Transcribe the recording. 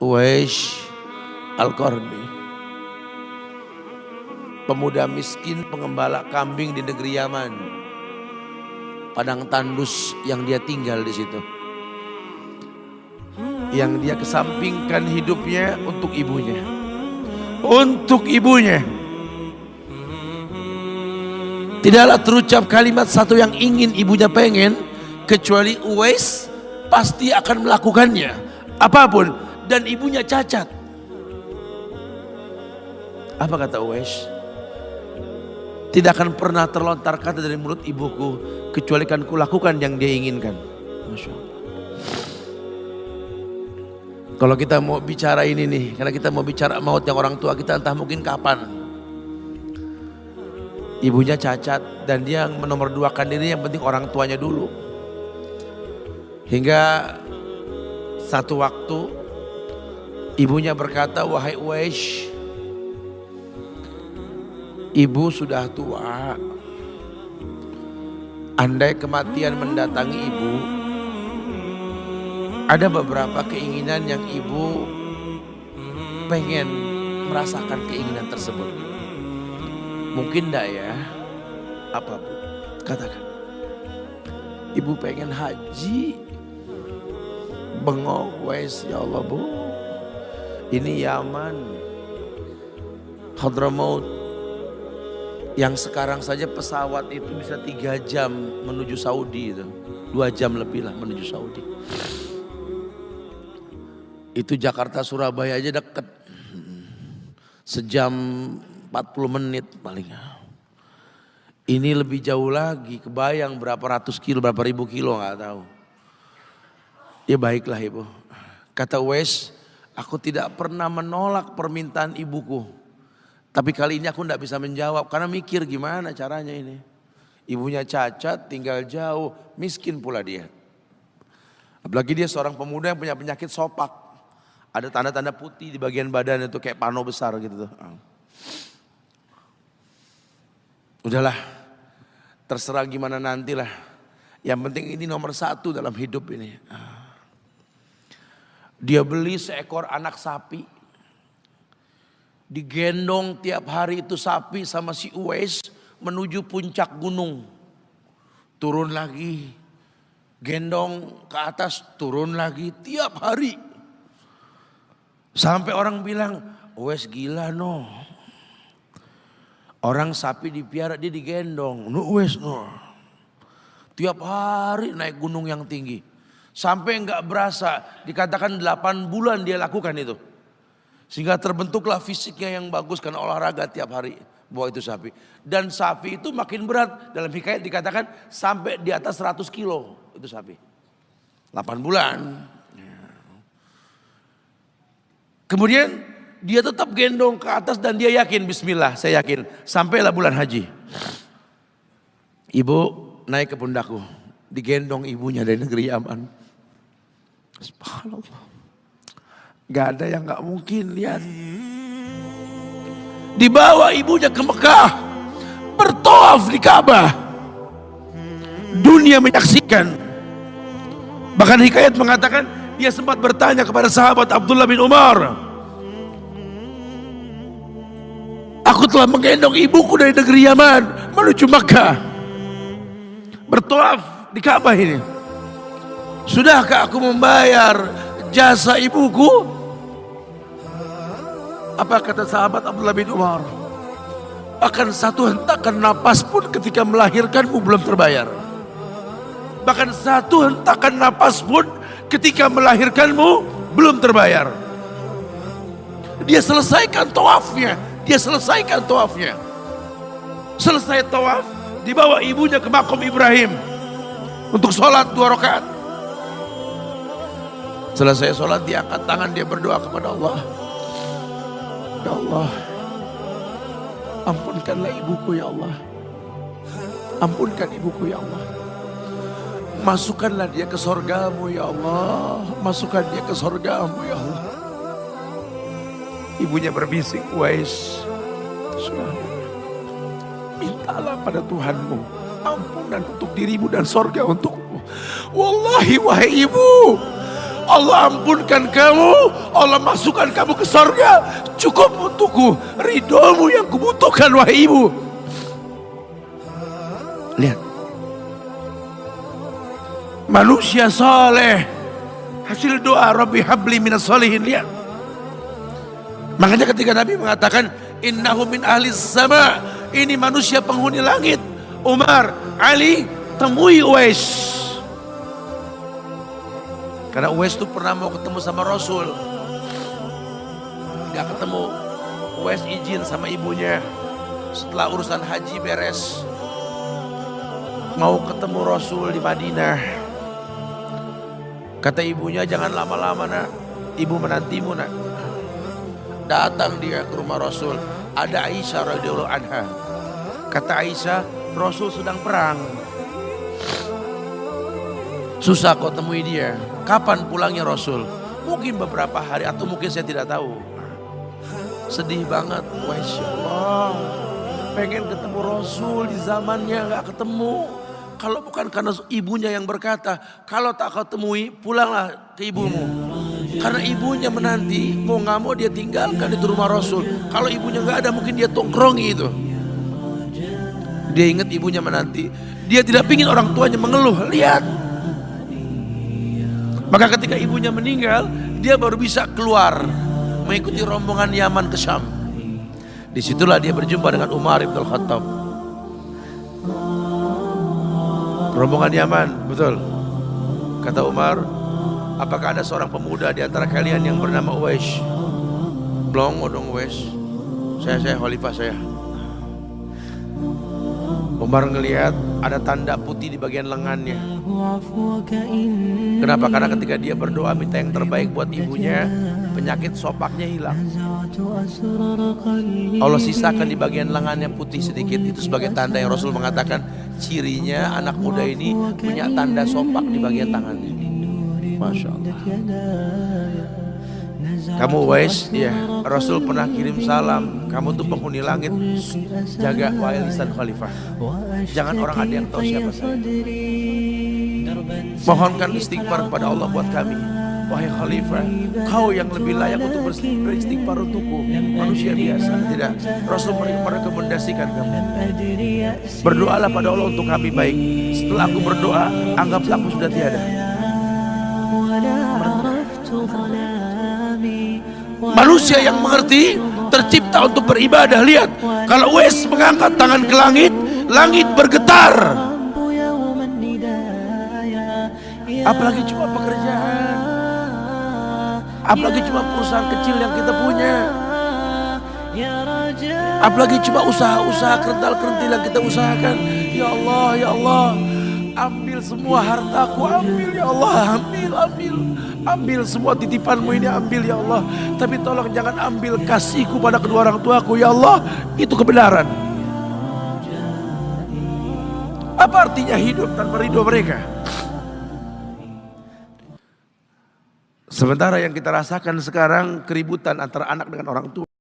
Uwais Al-Qarni, pemuda miskin pengembala kambing di negeri Yaman. Padang tandus yang dia tinggal di situ, yang dia kesampingkan hidupnya untuk ibunya. Untuk ibunya. Tidaklah terucap kalimat satu yang ingin ibunya pengen, kecuali Uwais pasti akan melakukannya, apapun, dan ibunya cacat. Apa kata Uwais? Tidak akan pernah terlontar kata dari mulut ibuku kecuali kan kulakukan yang dia inginkan. Masya Allah. Kalau kita mau bicara ini nih, karena kita mau bicara maut yang orang tua kita, entah mungkin kapan. Ibunya cacat dan dia menomorduakan diri, yang penting orang tuanya dulu. Hingga satu waktu ibunya berkata, wahai Uwais, ibu sudah tua. Andai kematian mendatangi ibu, ada beberapa keinginan yang ibu pengen merasakan keinginan tersebut. Mungkin enggak ya? Apa bu? Katakan. Ibu pengen haji. Bengong Uwais, ya Allah bu. Ini Yaman, Hadramaut, yang sekarang saja pesawat itu bisa 3 jam menuju Saudi itu. 2 jam lebih lah menuju Saudi. Itu Jakarta Surabaya aja deket. Sejam 40 menit paling. Ini lebih jauh lagi, kebayang berapa ratus kilo, berapa ribu kilo gak tahu. Ya baiklah ibu. Kata Uwais, aku tidak pernah menolak permintaan ibuku. Tapi kali ini aku tidak bisa menjawab karena mikir gimana caranya ini. Ibunya cacat, tinggal jauh, miskin pula dia. Apalagi dia seorang pemuda yang punya penyakit sopak. Ada tanda-tanda putih di bagian badan itu kayak pano besar gitu tuh. Udahlah, terserah gimana nantilah. Yang penting ini nomor 1 dalam hidup ini. Dia beli seekor anak sapi. Digendong tiap hari itu sapi sama si Uwais menuju puncak gunung. Turun lagi. Gendong ke atas, turun lagi tiap hari. Sampai orang bilang, Uwais gila no. Orang sapi dipiara, dia digendong. No Uwais no. Tiap hari naik gunung yang tinggi. Sampai enggak berasa, dikatakan 8 bulan dia lakukan itu. Sehingga terbentuklah fisiknya yang bagus karena olahraga tiap hari bawa itu sapi. Dan sapi itu makin berat, dalam hikayat dikatakan sampai di atas 100 kilo itu sapi. 8 bulan. Kemudian dia tetap gendong ke atas dan dia yakin, bismillah saya yakin. Sampailah bulan haji. Ibu naik ke pundakku, digendong ibunya dari negeri Yaman. Subhanallah. Gak ada yang gak mungkin, lihat. Dibawa ibunya ke Mekah, bertawaf di Ka'bah. Dunia menyaksikan. Bahkan hikayat mengatakan dia sempat bertanya kepada sahabat Abdullah bin Umar, aku telah menggendong ibuku dari negeri Yaman menuju Makkah, bertawaf di Ka'bah ini. Sudahkah aku membayar jasa ibuku? Apa kata sahabat Abdullah bin Umar? Bahkan satu hentakan napas pun ketika melahirkanmu belum terbayar. Bahkan satu hentakan napas pun ketika melahirkanmu belum terbayar. Dia selesaikan tawafnya. Selesai tawaf, dibawa ibunya ke makom Ibrahim untuk sholat 2 rakaat. Selesai sholat, dia angkat tangan, dia berdoa kepada Allah. Ya Allah, ampunkanlah ibuku ya Allah. Ampunkan ibuku ya Allah. Masukkanlah dia ke sorgamu ya Allah. Masukkan dia ke sorgamu ya Allah. Ibunya berbisik, Uwais, mintalah pada Tuhanmu ampunan untuk dirimu dan sorga untukmu. Wallahi wahai ibu, Allah ampunkan kamu, Allah masukkan kamu ke surga. Cukup untukku ridhomu yang kubutuhkan wahai ibu. Lihat, manusia soleh hasil doa Rabbi habli minas solihin. Lihat, makanya ketika Nabi mengatakan innahu min ahlis sama, ini manusia penghuni langit. Umar, Ali, temui Uwais. Karena Uwais itu pernah mau ketemu sama Rasul, gak ketemu. Uwais izin sama ibunya setelah urusan haji beres, mau ketemu Rasul di Madinah. Kata ibunya, jangan lama-lama nak, ibu menantimu nak. Datang dia ke rumah Rasul, ada Aisyah radhiyallahu anha. Kata Aisyah, Rasul sedang perang, susah kok temui dia. Kapan pulangnya Rasul? Mungkin beberapa hari atau mungkin saya tidak tahu. Sedih banget. Masya Allah, pengen ketemu Rasul di zamannya gak ketemu. Kalau bukan karena ibunya yang berkata, kalau tak kau temui pulanglah ke ibumu. Karena ibunya menanti, mau gak mau dia tinggalkan itu rumah Rasul. Kalau ibunya gak ada mungkin dia tongkrongi itu. Dia ingat ibunya menanti. Dia tidak ingin orang tuanya mengeluh. Lihat, maka ketika ibunya meninggal, dia baru bisa keluar mengikuti rombongan Yaman ke Syam. Disitulah dia berjumpa dengan Umar ibn Khattab. Rombongan Yaman, betul. Kata Umar, apakah ada seorang pemuda di antara kalian yang bernama Uwais? Belum dong Uwais. Saya khalifah saya. Umar ngelihat ada tanda putih di bagian lengannya. Kenapa? Karena ketika dia berdoa minta yang terbaik buat ibunya, penyakit sopaknya hilang. Allah sisakan di bagian lengannya putih sedikit. Itu sebagai tanda yang Rasul mengatakan cirinya anak muda ini punya tanda sopak di bagian tangannya. Masya Allah. Kamu Uwais, ya Rasul pernah kirim salam. Kamu tuh penghuni langit, jaga wahai lisan khalifah. Jangan orang ada yang tahu siapa saya. Mohonkan istighfar kepada Allah buat kami. Wahai khalifah, kau yang lebih layak untuk beristighfar untukku. Manusia biasa, tidak. Rasul merekomendasikan kamu. Berdoalah pada Allah untuk kami baik. Setelah aku berdoa, anggaplah aku sudah tiada. Manusia yang mengerti tercipta untuk beribadah. Lihat, kalau Uwais mengangkat tangan ke langit, langit bergetar. Apalagi cuma pekerjaan, apalagi cuma perusahaan kecil yang kita punya, apalagi cuma usaha-usaha kerental-kerentil yang kita usahakan. Ya Allah, ya Allah, ambil semua hartaku, ambil ya Allah, ambil semua titipanmu ini, ambil ya Allah. Tapi tolong jangan ambil kasihku pada kedua orang tuaku ya Allah. Itu kebenaran. Apa artinya hidup tanpa ridho mereka? Sementara yang kita rasakan sekarang keributan antara anak dengan orang tua.